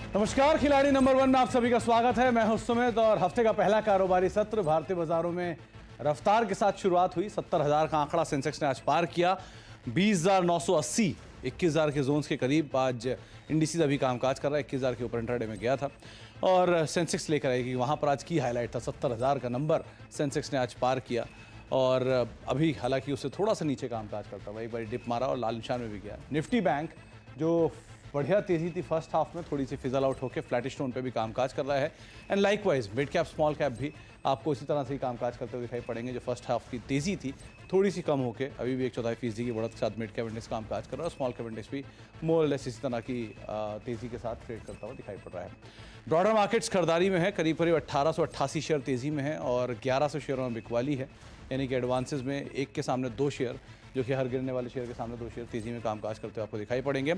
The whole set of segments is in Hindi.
नमस्कार, खिलाड़ी नंबर 1 में आप सभी का स्वागत है। मैं हूं सुमित और हफ्ते का पहला कारोबारी सत्र भारतीय बाजारों में रफ्तार के साथ शुरुआत हुई। 70,000 का आंकड़ा सेंसेक्स ने आज पार किया। 20,980 21,000 के जोन्स के करीब आज इंडिसेस अभी कामकाज कर रहा है। 21,000 के ऊपर इंट्राडे में गया था और सेंसेक्स लेकर आएगी। वहां पर आज की हाईलाइट था 70,000 का नंबर सेंसेक्स ने आज पार किया और अभी हालांकि उससे थोड़ा सा नीचे कामकाज करता हुआ एक बार डिप मारा और लाल निशान में भी गया। निफ्टी बैंक जो बढ़िया तेजी थी फर्स्ट हाफ में, थोड़ी सी फिजल आउट होकर फ्लैटिश टोन पे भी कामकाज कर रहा है। And likewise mid cap small cap भी आपको इसी तरह से ही कामकाज करते हुए दिखाई पड़ेंगे। जो फर्स्ट हाफ की तेजी थी थोड़ी सी कम होकर अभी भी 1/4% की बढ़त के साथ मिड कैप इंडेक्स कामकाज कर रहा है और स्मॉल कैप इंडेक्स भी मोर लेस इसी तरह की तेजी के साथ ट्रेड करता हुआ दिखाई पड़ रहा है। ब्रॉडर मार्केट्स खरीदारी में है, करीब करीब 1888 शेयर तेजी में है और 1100 शेयरों में बिकवाली है। यानी कि एडवांसेस में एक के सामने दो शेयर, जो कि हर गिरने वाले शेयर के सामने दो शेयर तेजी में कामकाज करते हुए आपको दिखाई पड़ेंगे।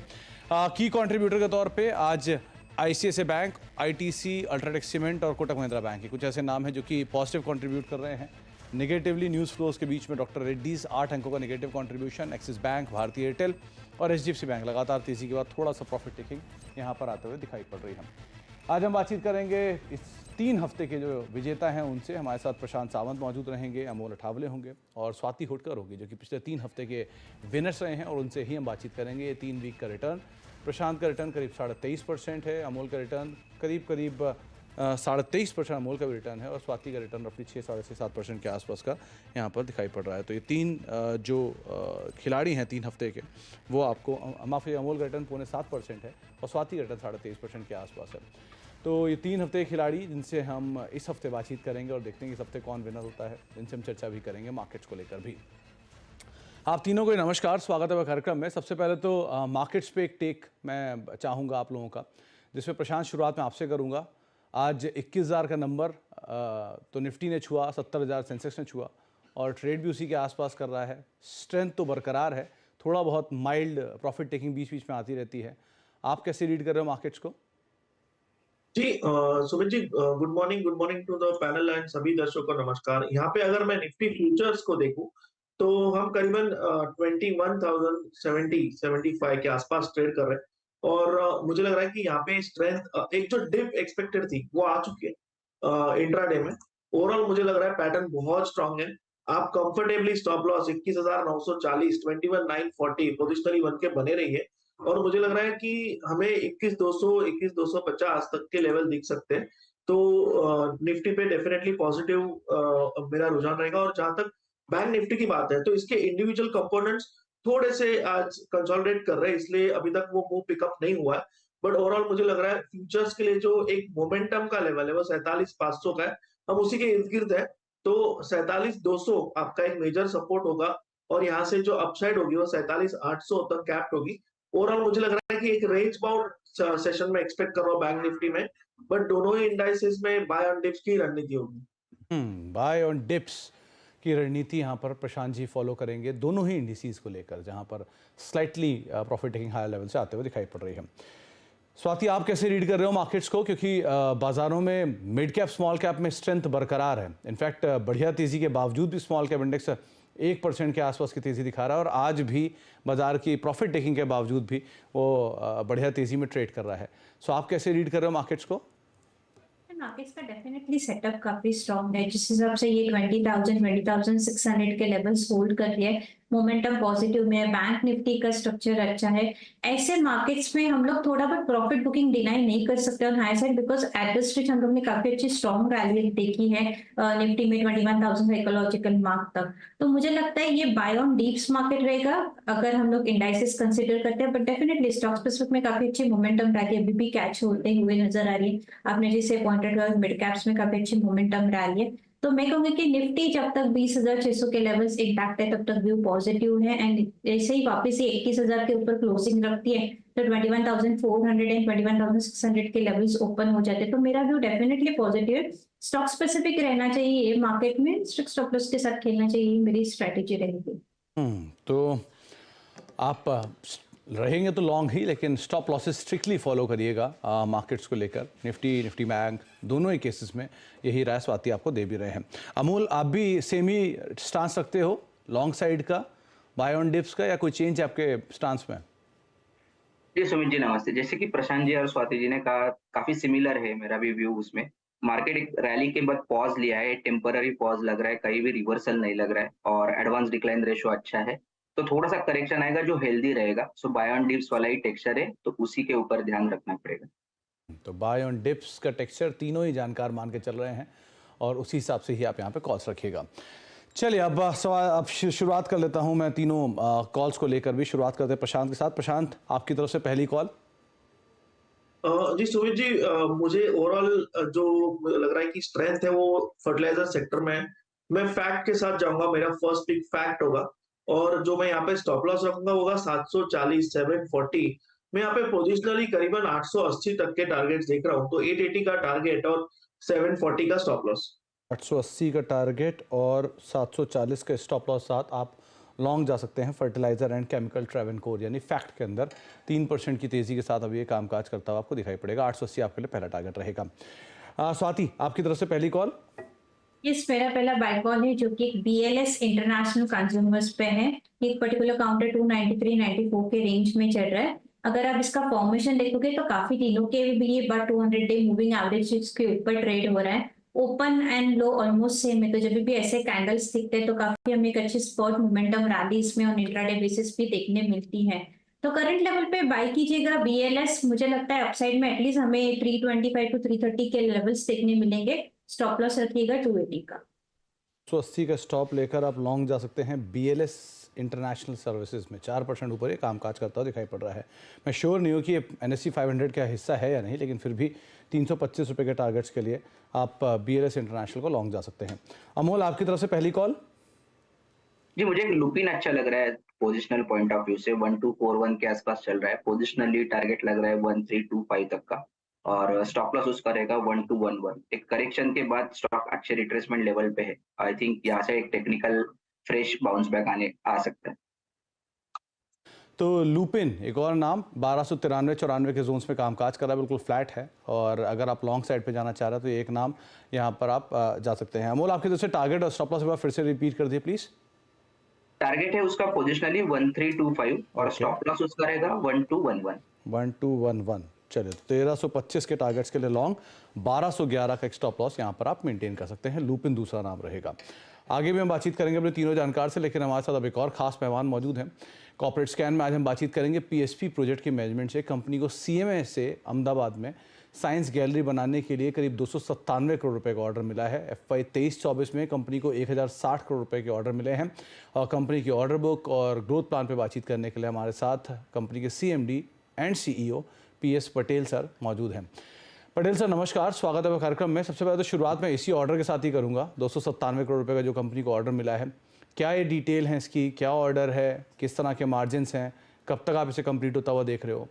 की कंट्रीब्यूटर के तौर पे आज ICICI bank, ITC, UltraTech cement और कोटक महिंद्रा बैंक है। कुछ ऐसे नाम हैं जो कि पॉजिटिव कंट्रीब्यूट कर रहे हैं। नेगेटिवली न्यूज़ फ्लोज के बीच में डॉक्टर रेड्डीज 8 अंकों का नेगेटिव कंट्रीब्यूशन, एक्सिस बैंक, भारतीय एयरटेल और एचडीएफसी बैंक लगातार तेजी के बाद थोड़ा सा प्रॉफिट टेकिंग यहाँ पर आते हुए दिखाई पड़ रही है। आज हम बातचीत करेंगे इस 3 हफ्ते के जो विजेता हैं उनसे। हमारे साथ प्रशांत सावंत मौजूद रहेंगे, अमोल अठावले होंगे और स्वाति होटकर होगी जो कि पिछले 3 हफ्ते के विनर्स रहे हैं और उनसे ही हम बातचीत करेंगे। ये 3 वीक का रिटर्न, प्रशांत का रिटर्न करीब 23.5% है, अमोल का रिटर्न करीब 23.5% अमोल का भी रिटर्न है और स्वाति का रिटर्न रफली 6-7% के आसपास का यहाँ पर दिखाई पड़ रहा है। तो ये 3 जो खिलाड़ी हैं 3 हफ्ते के, वो आपको माफ़ी, अमोल का रिटर्न 7.5% है और स्वाति का रिटर्न 23.5% के आसपास है। तो ये 3 हफ्ते के खिलाड़ी जिनसे हम इस हफ्ते बातचीत करेंगे और देखते हैं कि इस हफ्ते कौन विनर होता है, जिनसे हम चर्चा भी करेंगे मार्केट्स को लेकर भी। आप तीनों को नमस्कार, स्वागत है कार्यक्रम में। सबसे पहले तो मार्केट्स पे एक टेक मैं चाहूँगा आप लोगों का, जिसमें प्रशांत शुरुआत में आपसे करूँगा। आज 21,000 का नंबर तो निफ्टी ने छुआ, 70,000 सेंसेक्स ने छुआ और ट्रेड भी उसी के आसपास कर रहा है। स्ट्रेंथ तो बरकरार है, थोड़ा बहुत माइल्ड प्रॉफिट टेकिंग बीच बीच में आती रहती है। आप कैसे रीड कर रहे हो मार्केट्स को? जी Sumit ji, good morning to the panel and सभी दर्शकों को नमस्कार। यहाँ पे अगर मैं निफ्टी फ्यूचर्स को देखूं तो हम करीबन 21,070-75 के आसपास ट्रेड कर रहे हैं और मुझे लग रहा है कि यहाँ पे स्ट्रेंथ, एक जो डिप एक्सपेक्टेड थी वो आ चुकी है इंट्राडे में। ओवरऑल मुझे लग रहा है पैटर्न बहुत स्ट्रांग है। आप कंफर्टेबली स्टॉप लॉस 21,940, 21,940 पोजिशनली बन के बने रहिए और मुझे लग रहा है कि हमें 21,200, 21,250 तक के लेवल दिख सकते हैं। तो निफ्टी पे डेफिनेटली पॉजिटिव मेरा रुझान रहेगा। और जहां तक बैंक निफ्टी की बात है तो इसके इंडिविजुअल कंपोनेंट्स थोड़े से आज कंसोलिडेट कर रहे हैं, इसलिए अभी तक वो मूव पिकअप नहीं हुआ है। बट ओवरऑल मुझे लग रहा है फ्यूचर्स के लिए जो एक मोमेंटम का लेवल है वो 47,500 का है, हम उसी के इर्द गिर्द है। तो 47,200 आपका एक मेजर सपोर्ट होगा और यहाँ से जो अपसाइड होगी वो 47,800 तक कैप्ड होगी। ओवरऑल मुझे लग रहा है कि एक रेंज बाउंड सेशन में एक्सपेक्ट कर रहा हूँ बैंक निफ्टी में, बट दोनों ही इंडाइसेस में बाय ऑन डिप्स की रणनीति होगी। बाय ऑन डिप्स की रणनीति यहाँ पर प्रशांत जी फॉलो करेंगे दोनों ही इंडिसेस को लेकर, जहाँ पर slightly profit taking higher level से आते हुए दिखाई पड़ रही है। स्वाति, आप कैसे रीड कर रहे हो मार्केट्स को, क्योंकि बाजारों में मिड कैप स्मॉल कैप में स्ट्रेंथ बरकरार है। इनफैक्ट बढ़िया तेजी के बावजूद भी स्मॉल कैप इंडेक्स 1% के आसपास की तेजी दिखा रहा है और आज भी बाजार की प्रॉफिट टेकिंग के बावजूद भी वो बढ़िया तेजी में ट्रेड कर रहा है। सो आप कैसे रीड कर रहे हो मार्केट्स को? मार्केट्स का डेफिनेटली सेटअप काफी स्ट्रॉन्ग है, जिस हिसाब से ये 20,600 के लेवल्स होल्ड कर रही है। मोमेंटम पॉजिटिव में है, बैंक निफ्टी का स्ट्रक्चर अच्छा है। ऐसे मार्केट्स में हम लोग थोड़ा बहुत प्रॉफिट बुकिंग डिनाई नहीं कर सकते on high side, because at the street हम लोग ने काफी अच्छी स्ट्रॉन्ग रैली देखी है निफ्टी में 21,000 साइकोलॉजिकल मार्क तक। तो मुझे लगता है ये बाय ऑन डीप्स मार्केट रहेगा अगर हम लोग इंडाइसेस कंसिडर करते हैं, बट डेफिनेटली स्टॉक स्पेसिफिक में काफी अच्छी मोमेंटम रैली अभी भी कैच होते हुए नजर आ रही है। आपने जैसे पॉइंटेड आउट मिड कैप्स में काफी अच्छी मोमेंटम रैली है। तो मैं कहूंगी कि निफ्टी जब तक 20,600 के लेवल्स इंटैक्ट है तब तक व्यू पॉजिटिव है एंड जैसे ही वापस से 21,000 के ऊपर क्लोजिंग रखती है तो 21,400 एंड 21,600 के लेवल्स ओपन हो जाते हैं। तो मेरा व्यू डेफिनेटली पॉजिटिव है। स्टॉक स्पेसिफिक रहना चाहिए मार्केट में, स्ट्रिक्ट स्टॉप लॉस के साथ खेलना चाहिए, मेरी स्ट्रेटेजी रहेगी। तो आप रहेंगे तो लॉन्ग ही, लेकिन स्टॉप लॉसेस स्ट्रिक्टली फॉलो करिएगा मार्केट्स को लेकर। निफ्टी बैंक दोनों ही केसेस में यही राय स्वाति आपको दे भी रहे हैं। अमोल, आप भी सेम ही स्टांस रखते हो लॉन्ग साइड का, बाय ऑन डिप्स का, या कोई चेंज है आपके स्टांस में? जी, सुमित जी नमस्ते। जैसे कि प्रशांत जी और स्वाति जी ने कहा, काफ़ी सिमिलर है मेरा भी व्यू उसमें। मार्केट एक रैली के बाद पॉज़ लिया है, टेम्पररी पॉज़ लग रहा है, कहीं भी रिवर्सल नहीं लग रहा है और एडवांस डिक्लाइन रेशियो अच्छा है। तो थोड़ा-सा करेक्शन आएगा जो हेल्दी रहेगा। सो बाय ऑन डिप्स वाला ही टेक्सचर है, तो उसी के ऊपर ध्यान रखना पड़ेगा। तो बाय ऑन डिप्स का टेक्सचर तीनों ही जानकार मान के चल रहे हैं और उसी हिसाब से ही आप यहाँ पे कॉल्स रखिएगा। चलिए अब सवाल अब शुरुआत कर लेता हूँ मैं तीनों कॉल्स को लेकर भी। शुरुआत करते हैं प्रशांत के साथ। प्रशांत, आपकी तरफ से पहली कॉल। जी सुमित जी, मुझे ओवरऑल जो मुझे लग रहा है कि स्ट्रेंथ है वो फर्टिलाइजर सेक्टर में है। मैं फैक्ट के साथ जाऊंगा, मेरा फर्स्ट पिक फैक्ट होगा और जो मैं यहाँ पे स्टॉप लॉस रखूंगा होगा 740 740। मैं यहाँ पे पोजिशनली करीबन 880 तक के टारगेट देख रहा हूँ, तो 880 का टारगेट और 740 का स्टॉप लॉस। 880 का टारगेट और 740 का स्टॉप लॉस साथ आप लॉन्ग जा सकते हैं फर्टिलाइजर एंड केमिकल ट्रेवनकोर यानी फैक्ट के अंदर 3% की तेजी के साथ अभी ये कामकाज करता हुआ आपको दिखाई पड़ेगा। 880 आपके लिए पहला टारगेट रहेगा। स्वाति, आपकी तरफ से पहली कॉल। यस, मेरा पहला बाय कॉल है जो कि एक बीएलएस इंटरनेशनल कंज्यूमर्स पे है। एक पर्टिकुलर काउंटर 293-94 के रेंज में चल रहा है। अगर आप इसका फॉर्मेशन देखोगे तो काफी दिनों के भी ये बार 200 डे मूविंग एवरेज के ऊपर ट्रेड हो रहा है। Open and low almost same है, तो जब भी ऐसे कैंडल्स दिखते हैं तो काफी हमें एक अच्छी स्पॉट मोमेंटम रैली इसमें और इंट्राडे बेसिस भी देखने मिलती है। तो करंट लेवल पे बाय कीजिएगा बीएलएस। मुझे लगता है अपसाइड में एटलीस्ट हमें 325 to 330 के लेवल्स देखने मिलेंगे। स्टॉप लॉस रखिएगा 280 का। 180 का स्टॉप लेकर आप लॉन्ग जा सकते हैं बीएलएस इंटरनेशनल सर्विसेज में। 4% ऊपर ये कामकाज करता हुआ दिखाई पड़ रहा है। मैं श्योर नहीं हूँ कि ये NSE 500 का हिस्सा है या नहीं, लेकिन फिर भी 325 रुपये के टारगेट्स के लिए आप बीएलएस इंटरनेशनल को लॉन्ग जा सकते हैं। अमोल, आपकी तरफ से पहली कॉल। जी, मुझे एक लुपिन अच्छा लग रहा है पोजिशनल पॉइंट ऑफ व्यू से। 1241 के आसपास चल रहा है। पोजिशनली टारगेट लग रहा है 1325 तक का और स्टॉप लॉस उसका रहेगा 1211। एक करेक्शन के बाद स्टॉक अच्छे रिट्रेसमेंट लेवल पे है। आई थिंक यहाँ से एक टेक्निकल फ्रेश बाउंस बैक आने आ सकता है। तो लूपिन एक और नाम 1293-94 के जोन्स में कामकाज कर रहा है, बिल्कुल फ्लैट है और अगर आप लॉन्ग साइड पे जाना चाह रहे हैं तो ये एक नाम यहाँ पर आप जा सकते हैं। अमोल, आपकी तरफ से टारगेट और स्टॉप लॉस एक बार फिर से रिपीट कर दिए प्लीज़। टारगेट है उसका पोजिशनली 1325 और ओके। स्टॉप लॉस उसका रहेगा 1211। 1211। चलिए, तो 1325 के टारगेट्स के लिए लॉन्ग, 1211 का एक स्टॉप लॉस यहाँ पर आप मेंटेन कर सकते हैं। लूपिन दूसरा नाम रहेगा। आगे भी हम बातचीत करेंगे अपने तीनों जानकार से, लेकिन हमारे साथ अब एक और खास मेहमान मौजूद हैं। कॉर्पोरेट स्कैन में आज हम बातचीत करेंगे पीएसपी प्रोजेक्ट के मैनेजमेंट से। कंपनी को सीएमए से अहमदाबाद में साइंस गैलरी बनाने के लिए करीब 297 करोड़ रुपए का ऑर्डर मिला है। FY 23-24 में कंपनी को 1060 करोड़ रुपए के ऑर्डर मिले हैं और कंपनी की ऑर्डर बुक और ग्रोथ प्लान पे बातचीत करने के लिए हमारे साथ कंपनी के CMD and CEO PS Patel sir मौजूद हैं। पटेल सर नमस्कार, स्वागत है कार्यक्रम में। सबसे पहले तो शुरुआत मैं इसी ऑर्डर के साथ ही करूंगा। 297 करोड़ रुपए का जो कंपनी को ऑर्डर मिला है, क्या ये डिटेल है इसकी, क्या ऑर्डर है, किस तरह के मार्जिन्स हैं, कब तक आप इसे कंप्लीट होता हुआ देख रहे हो?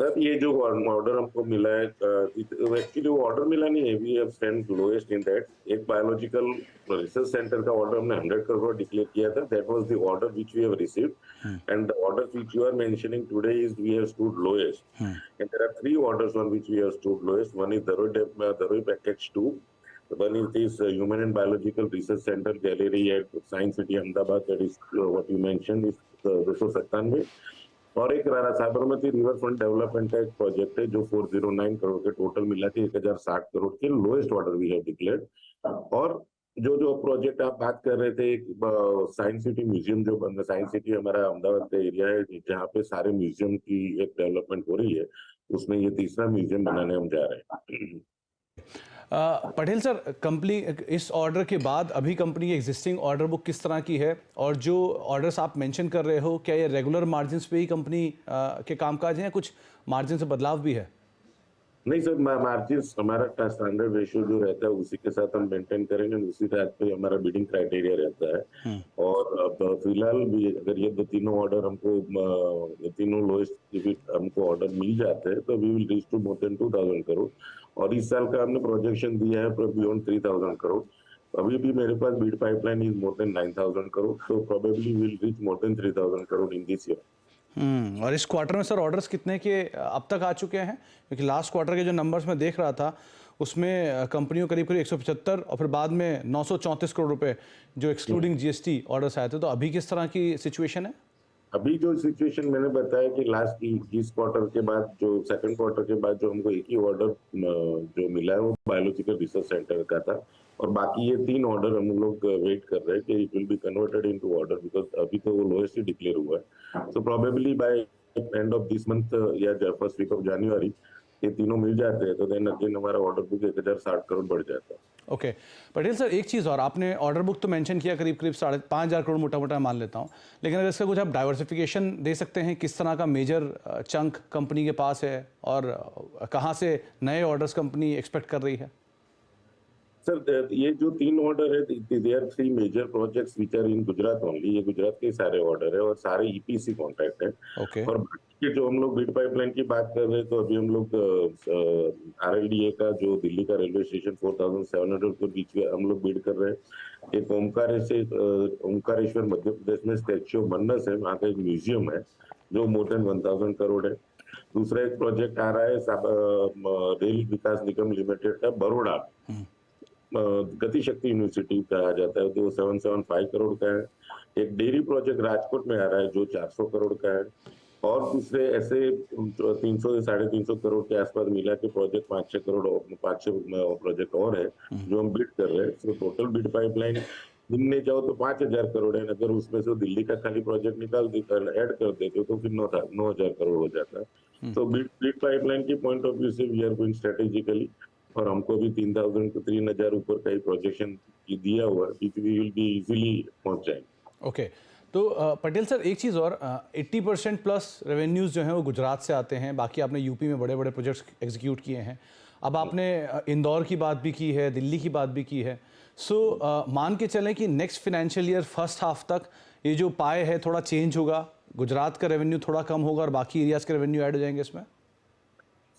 सर, ये जो ऑर्डर हमको मिला है, एक्चुअली वो ऑर्डर मिला नहीं है, we have stand lowest in that. एक बायोलॉजिकल रिसर्च सेंटर का ऑर्डर हमने 100 करोड़ डिक्लेयर किया था। That was the order which we have received and the order which you are mentioning today is we have stood lowest and there are 3 orders on which we have stood lowest. One is Daroy package 2, one is this human and biological research center gallery at Science City Ahmedabad, that is what you mentioned is 297, और एक साबरमती रिवर फ्रंट डेवलपमेंट का एक प्रोजेक्ट है जो 409 करोड़ के टोटल मिला के 1060 करोड़ के lowest order we have declared. और जो प्रोजेक्ट आप बात कर रहे थे, साइंस सिटी म्यूजियम जो बन, साइंस सिटी हमारा अहमदाबाद का एरिया है जहाँ पे सारे म्यूजियम की एक डेवलपमेंट हो रही है, उसमें ये तीसरा म्यूजियम बनाने हम जा रहे हैं। पटेल सर, कंपनी इस ऑर्डर के बाद अभी कंपनी की एग्जिस्टिंग ऑर्डर बुक किस तरह की है और जो ऑर्डर्स आप मेंशन कर रहे हो, क्या ये रेगुलर मार्जिन्स पे ही कंपनी के कामकाज हैं या कुछ मार्जिन से बदलाव भी है? नहीं सर, मार्जिन्स हमारा स्टैंडर्ड रेशियो जो रहता है उसी के साथ हम मेंटेन करेंगे, उसी टाइप पे हमारा बिडिंग क्राइटेरिया रहता है। और अब फिलहाल भी अगर ये तीनों ऑर्डर हमको तीनों लोएस्ट हमको ऑर्डर मिल जाते हैं तो we will reach to more than 2000 crore और इस साल का हमने प्रोजेक्शन दिया है बियॉन्ड 3000 करोड़। अभी भी मेरे पास bid pipeline is more than 9000 crore, तो probably will reach more than 3000 crore in this year. और इस क्वार्टर में सर ऑर्डर्स कितने के अब तक आ चुके हैं? क्योंकि लास्ट क्वार्टर के जो नंबर्स मैं देख रहा था उसमें कंपनियों करीब 175 और फिर बाद में 934 करोड़ रुपए जो एक्सक्लूडिंग GST ऑर्डर्स आए थे। तो अभी किस तरह की सिचुएशन है? अभी जो सिचुएशन मैंने बताया कि लास्ट इस क्वार्टर के बाद जो सेकंड क्वार्टर के बाद जो हमको एक ही ऑर्डर जो मिला है वो बायोलॉजिकल रिसर्च सेंटर का था, और बाकी ये 3 ऑर्डर हम लोग वेट कर रहे हैं कि it will be converted into order, because अभी तो वो लोएस्ट ही डिक्लेयर हुआ है। So probably bye end of this month या फर्स्ट वीक ऑफ जनवरी ये तीनों मिल जाते हैं तो देन अगेन हमारा ऑर्डर बुक 1060 करोड़ बढ़ जाता है। ओके पटेल सर, एक चीज़ और, आपने ऑर्डर बुक तो मेंशन किया करीब करीब 5,500 करोड़ मोटा मोटा मान लेता हूँ, लेकिन अगर इसका कुछ आप डाइवर्सिफिकेशन दे सकते हैं, किस तरह का मेजर चंक कंपनी के पास है और कहाँ से नए ऑर्डर्स कंपनी एक्सपेक्ट कर रही है? सर ये जो 3 ऑर्डर है, they are 3 major projects which are in Gujarat only. ये गुजरात के सारे ऑर्डर है और सारे ईपीसी कॉन्ट्रैक्ट है। ओके और बाकी के जो हम लोग बिड पाइपलाइन की बात कर रहे हैं तो अभी हम लोग आरएलडीए का जो दिल्ली का रेलवे स्टेशन 4700 के बीच में हम लोग बिड कर रहे हैं। एक ओमकारेश्वर मध्य प्रदेश में स्टैच्यू ऑफ मन्नस है, वहाँ का एक म्यूजियम है जो मोर देन 1000 करोड़ है। दूसरा एक प्रोजेक्ट आ रहा है रेल विकास निगम लिमिटेड का बड़ौदा, गति शक्ति यूनिवर्सिटी कहा जाता है, तो 775 करोड़ का है। एक डेयरी प्रोजेक्ट राजकोट में आ रहा है जो 400 करोड़ का है, और दूसरे ऐसे 300 से 350 करोड़ के आसपास मिला के प्रोजेक्ट 5-6 प्रोजेक्ट और है जो हम बिड कर रहे हैं। तो टोटल बिड पाइपलाइन गिनने जाओ तो 5000 करोड़ है। अगर उसमें से दिल्ली का खाली प्रोजेक्ट ऐड कर देते तो फिर 9000 करोड़ हो जाता है। तो बिड पाइपलाइन के पॉइंट ऑफ व्यू से वी आर गोइंग स्ट्रेटेजिकली, और हमको भी 3000 ऊपर का ही प्रोजेक्शन दिया हुआ है, which we will be easily पहुंच जाएंगे। ओके तो पटेल सर, एक चीज़ और, 80% प्लस रेवेन्यूज़ जो हैं वो गुजरात से आते हैं, बाकी आपने यूपी में बड़े बड़े प्रोजेक्ट्स एग्जीक्यूट किए हैं, अब आपने इंदौर की बात भी की है, दिल्ली की बात भी की है। सो मान के चलें कि next financial year first half तक ये जो पाए है थोड़ा चेंज होगा, गुजरात का रेवेन्यू थोड़ा कम होगा और बाकी एरियाज़ के रेवेन्यू ऐड हो जाएंगे इसमें?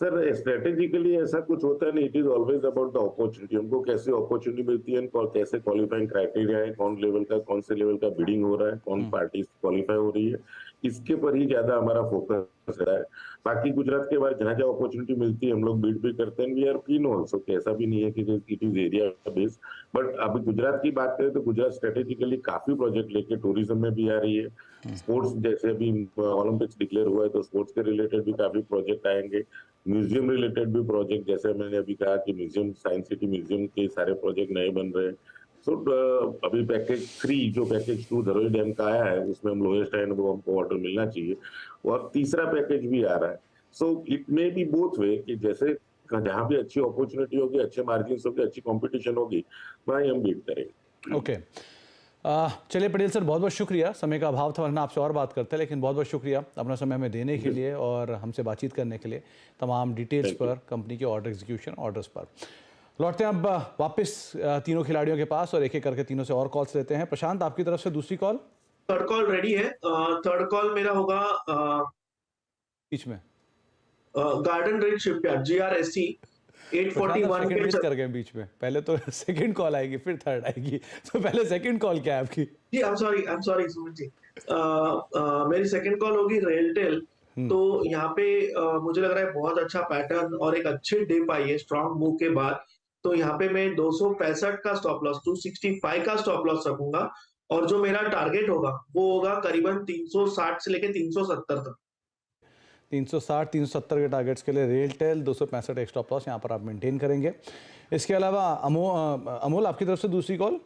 सर स्ट्रेटेजिकली ऐसा कुछ होता नहीं, it is always about the opportunity. हमको कैसे अपॉर्चुनिटी मिलती है, कैसे क्वालिफाइंग क्राइटेरिया है, कौन से लेवल का बिडिंग हो रहा है, कौन पार्टी क्वालिफाई हो रही है, इसके पर ही ज्यादा हमारा फोकस रहा है। बाकी गुजरात के बाद जहाँ जहाँ अपॉर्चुनिटी मिलती है हम लोग बिड भी करते हैं, वी आर कीन ऑल्सो। ऐसा भी नहीं है कि it is area based, but अभी गुजरात की बात करें तो गुजरात स्ट्रेटेजिकली काफी प्रोजेक्ट लेके टूरिज्म में भी आ रही है। स्पोर्ट्स जैसे अभी ओलंपिक्स डिक्लेयर हुआ है तो स्पोर्ट्स के रिलेटेड भी काफी प्रोजेक्ट आएंगे। म्यूजियम रिलेटेड भी प्रोजेक्ट, जैसे मैंने अभी कहा कि म्यूजियम, साइंस सिटी म्यूजियम के सारे प्रोजेक्ट नए बन रहे हैं। सो अभी पैकेज 3 जो पैकेज 2 धरोई डैम का आया है उसमें हम लोएस्ट है, वो हमको ऑर्डर मिलना चाहिए, और तीसरा पैकेज भी आ रहा है। So it may be both way कि जैसे जहाँ भी अच्छी अपॉर्चुनिटी होगी, अच्छे मार्जिन होगी, अच्छी कंपटीशन होगी, वहीं हम बीट करेंगे। ओके चलिए पटेल सर, बहुत बहुत शुक्रिया, समय का अभाव था वरना आपसे और बात करते हैं, लेकिन बहुत बहुत शुक्रिया अपना समय हमें देने के लिए और हमसे बातचीत करने के लिए, तमाम डिटेल्स पर, कंपनी के ऑर्डर एग्जीक्यूशन ऑर्डर्स पर। लौटते हैं अब वापस तीनों खिलाड़ियों के पास और एक एक करके तीनों से और कॉल्स लेते हैं। प्रशांत, आपकी तरफ से दूसरी कॉल? थर्ड कॉल रेडी है। थर्ड कॉल मेरा होगा बीच में garden range shipyard GRSC 841 second miss के। कर गए बीच में, पहले तो सेकंड कॉल आएगी फिर थर्ड आएगी, तो पहले सेकंड कॉल क्या है आपकी? जी I am sorry Sumit ji. मेरी सेकंड कॉल होगी रेलटेल। तो यहाँ पे मुझे लग रहा है बहुत अच्छा पैटर्न और एक अच्छी डिप आई है स्ट्रॉन्ग मूव के बाद। तो यहाँ पे मैं 265 का स्टॉप लॉस, 265 का स्टॉप लॉस रखूंगा, और जो मेरा टारगेट होगा वो होगा करीबन 360 से लेके 370 तक। 360-370 के टारगेट्स के लिए रेलटेल, 265 एक स्टॉप लॉस यहाँ पर आप मेंटेन करेंगे। इसके अलावा अमोल, आपकी तरफ से दूसरी कॉल?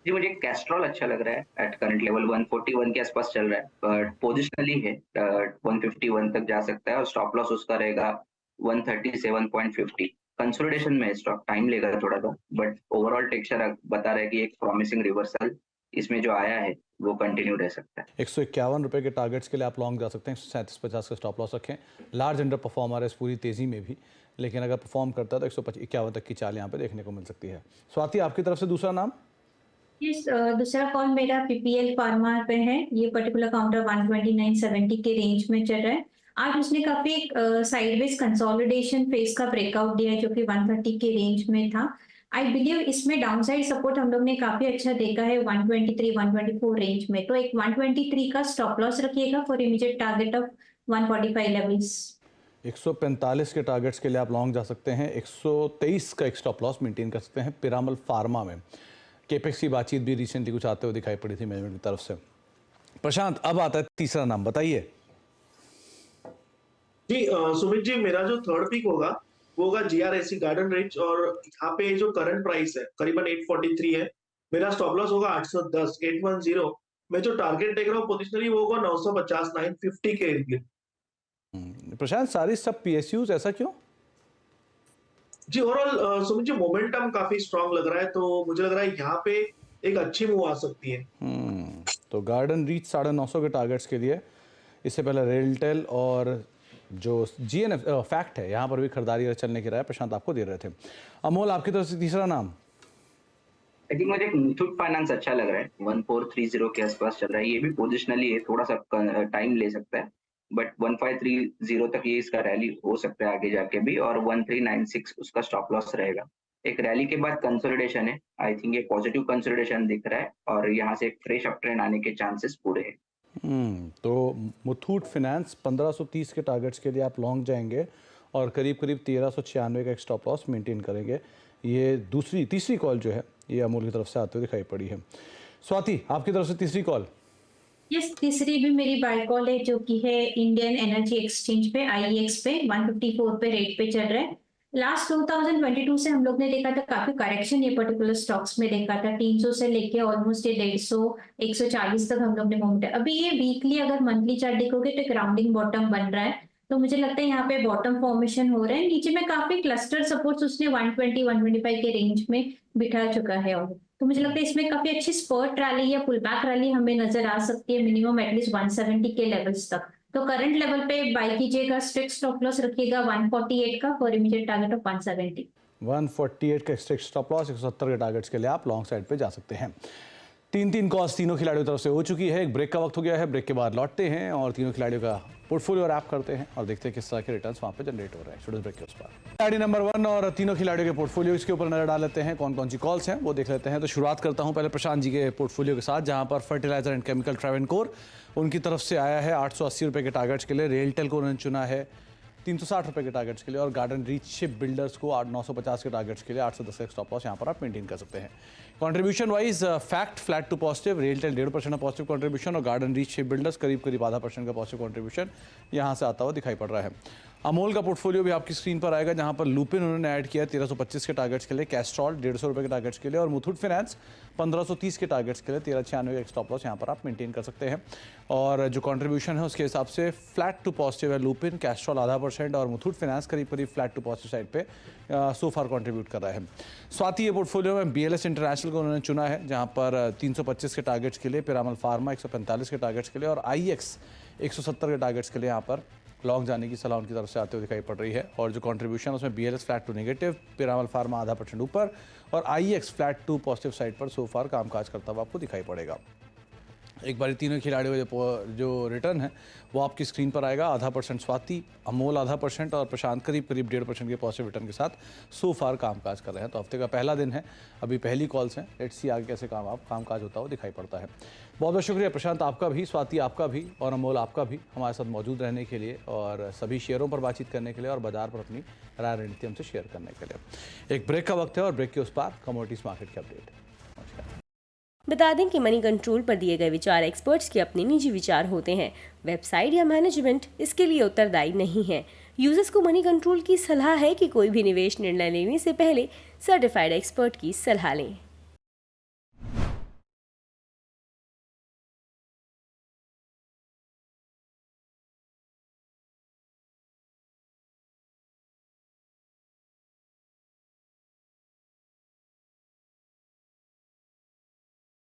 जी मुझे कैस्ट्रॉल अच्छा लग रहा है, एट करंट लेवल 141 के आसपास चल रहा है, बट पोजिशनली है 151 तक जा सकता है, और स्टॉप लॉस उसका रहेगा 137.50। कंसोलिडेशन में स्टॉक टाइम लेगा थोड़ा सा, बट ओवरऑल टेक्सचर बता रहा है कि एक प्रॉमिसिंग रिवर्सल इसमें जो आया है वो कंटिन्यू रह सकता है। 151 रुपये के टारगेट्स के लिए आप लॉन्ग जा सकते हैं, 137.50 का स्टॉप लॉस रखें। लार्ज अंडर परफॉर्मर है इस पूरी तेज़ी में भी, लेकिन अगर परफॉर्म करता है तो 151 तक की चाल यहाँ पे देखने को मिल सकती है। स्वाति, आपकी तरफ से दूसरा नाम? यस, दूसरा कॉल मेरा PPL फार्मा पे है। ये पर्टिकुलर काउंटर 129.70 के रेंज में चल रहा है। आज उसने काफी साइडवेज कंसोलिडेशन फेज का ब्रेकआउट दिया है जो कि 130 के रेंज में था। आई बिलीव इसमें डाउनसाइड सपोर्ट हम लोग ने काफी अच्छा देखा है 123-124 रेंज में, तो एक 123 का स्टॉप लॉस रखिएगा for immediate target of 145 levels. 145 के टारगेट्स के लिए आप लॉन्ग जा सकते हैं, 123 का एक स्टॉप लॉस मेंटेन कर सकते हैं। पिरामल फार्मा में केपेक्स की बातचीत भी रिसेंटली कुछ आते हुए दिखाई पड़ी थी मैनेजमेंट की तरफ से। प्रशांत, अब आता है तीसरा नाम, बताइए। जी सुमित जी, मेरा जो थर्ड पिक होगा वो होगा जीआरएसी गार्डन रिच, और यहाँ पे जो करंट प्राइस है करीबन 843 है। मेरा स्टॉप लॉस होगा 810, 810। मैं जो टारगेट देख रहा हूँ पोजिशनली वो होगा 950, 950 के एरिया। प्रशांत, सारी सब पीएसयूज, ऐसा क्यों? जी ओवरऑल सुमित जी मोमेंटम काफी स्ट्रांग लग रहा है, तो मुझे लग रहा है यहाँ पे एक अच्छी मूव आ सकती है। तो गार्डन रीच 950 के टारगेट्स के लिए, इससे पहले रेलटेल और जो जीएनएफ फैक्ट है, यहाँ पर भी खरीदारी चलने की राय प्रशांत आपको दे रहे थे। अमोल, आपकी तरफ से तीसरा नाम। आई थिंक मुझे मुथूट फाइनेंस अच्छा लग रहा है, 1430 के आसपास चल रहा है। ये भी पोजिशनली है, थोड़ा सा टाइम ले सकता है, बट 1530 तक ये इसका रैली हो सकता है आगे जाके भी, और 1396 उसका स्टॉप लॉस रहेगा। एक रैली के बाद कंसोलिडेशन है, आई थिंक ये पॉजिटिव कंसोलिडेशन दिख रहा है, और यहाँ से एक फ्रेश अप ट्रेंड आने के चांसेस पूरे हैं। तो मुथूट फाइनेंस 1530 के टारगेट्स के लिए आप लॉन्ग जाएंगे और करीब 1396 का एक स्टॉप लॉस मेंटेन करेंगे। ये तीसरी कॉल जो है ये अमूल की तरफ से आते हुए दिखाई पड़ी है। स्वाति, आपकी तरफ से तीसरी कॉल। यस, तीसरी भी मेरी बाय कॉल है, जो कि है इंडियन एनर्जी एक्सचेंज पे, आईईएक्स पे 154 पे रेट पे चल रहा है। लास्ट 2022 से हम लोग ने देखा था काफी करेक्शन ये पर्टिकुलर स्टॉक्स में देखा था, 300 से लेके ऑलमोस्ट ये 150, 140 तक हम लोग ने मूवमेंट है। अभी ये वीकली अगर मंथली चार्ट देखोगे तो एक राउंडिंग बॉटम बन रहा है, तो मुझे लगता है यहाँ पे बॉटम फॉर्मेशन हो रहा है। नीचे में काफी क्लस्टर सपोर्ट्स उसने 120, 125 के रेंज में बिठा चुका है, और तो मुझे लगता है इसमें काफी अच्छी स्पर्ट रैली या पुल बैक रैली हमें नजर आ सकती है, मिनिमम एटलीस्ट 170 के लेवल्स तक। तो करंट लेवल पे बाय कीजिएगा, स्ट्रिक्ट स्टॉप लॉस रखिएगा 148 का और इमीडिएट टारगेट ऑफ 170। 148 का स्ट्रिक्ट स्टॉप लॉस, 170 के टारगेट्स के लिए आप लॉन्ग साइड पे जा सकते हैं। तीन कॉल्स तीनों खिलाड़ियों की तरफ से हो चुकी है। एक ब्रेक का वक्त हो गया है, ब्रेक के बाद लौटते हैं और तीनों खिलाड़ियों का पोर्टफोलियो रैप करते हैं और देखते हैं किस तरह के रिटर्न्स वहाँ पे जनरेट हो रहे हैं। स्टूडेंट ब्रेक के उस पर खिलाड़ी नंबर 1 और तीनों खिलाड़ियों के पोर्टफोलियो इसके ऊपर नजर डाल लेते हैं, कौन कौन सी कॉल्स हैं वो देख लेते हैं। तो शुरुआत करता हूँ पहले प्रशांत जी के पोर्टफोलियो के साथ, जहाँ पर फर्टिलाइजर एंड केमिकल ट्रेवनकोर उनकी तरफ से आया है 880 रुपये के टारगेट्स के लिए। रेलटेल को उन्होंने चुना है 360 रुपये के टारगेट्स के लिए, और गार्डन रीच शिप बिल्डर्स को 950 के टारगेट्स के लिए 810 का स्टॉप लॉस यहाँ पर आप मेंटेन कर सकते हैं। Contribution wise fact flat to positive, RailTel 1.5% का पॉजिटिव कंट्रीब्यूशन, और गार्डन रीच शिप बिल्डर्स करीब 0.5% का पॉजिटिव कंट्रीब्यूशन यहाँ से आता हुआ दिखाई पड़ रहा है। अमोल का पोर्टफोलियो भी आपकी स्क्रीन पर आएगा, जहाँ पर लुपिन उन्होंने ऐड किया 1325 के टारगेट्स के लिए, कैस्ट्रॉल 150 रुपये के टारगेट्स के लिए, और मुथूट फाइनेंस 1530 के टारगेट्स के लिए 1396 का एक स्टॉप लॉस यहाँ पर आप मेंटेन कर सकते हैं। और जो कंट्रीब्यूशन है उसके हिसाब से फ्लैट टू पॉजिटिव है लुपिन, कैस्ट्रॉल 0.5% और मुथूट फाइनेंस करीब फ्लैट टू पॉजिटिव साइड पे सो फार कंट्रीब्यूट कर रहा है। स्वाति ये पोर्टफोलियो में बीएलएस इंटरनेशनल को उन्होंने चुना है, जहाँ पर 325 के टारगेट्स के लिए, पिरामल फार्मा 145 के टारगेट्स के लिए, और आईएक्स 170 के टारगेट्स के लिए यहाँ पर लॉन्ग जाने की सलाह उनकी तरफ से आते हुए दिखाई पड़ रही है। और जो कंट्रीब्यूशन उसमें BLS flat to negative, Piramal Pharma 0.5% ऊपर, और IEX flat to positive side पर सो फार कामकाज करता हुआ आपको दिखाई पड़ेगा। एक बार तीनों खिलाड़ियों का जो रिटर्न है वो आपकी स्क्रीन पर आएगा। 0.5% स्वाति, अमोल 0.5% और प्रशांत करीब 1.5% के पॉजिटिव रिटर्न के साथ सो फार कामकाज कर रहे हैं। तो हफ्ते का पहला दिन है, अभी पहली कॉल्स हैं, लेट्स सी आगे कैसे कामकाज होता हुआ दिखाई पड़ता है। बहुत बहुत शुक्रिया प्रशांत आपका भी, स्वाति आपका भी, और अमोल आपका भी हमारे साथ मौजूद रहने के लिए और सभी शेयरों पर बातचीत करने के लिए और बाजार पर अपनी राय रणनीति हमसे शेयर करने के लिए। एक ब्रेक का वक्त है और ब्रेक के उस पार कमोडिटीज मार्केट के अपडेट। बता दें कि मनी कंट्रोल पर दिए गए विचार एक्सपर्ट्स के अपने निजी विचार होते हैं। वेबसाइट या मैनेजमेंट इसके लिए उत्तरदायी नहीं है। यूजर्स को मनी कंट्रोल की सलाह है कि कोई भी निवेश निर्णय लेने से पहले सर्टिफाइड एक्सपर्ट की सलाह लें।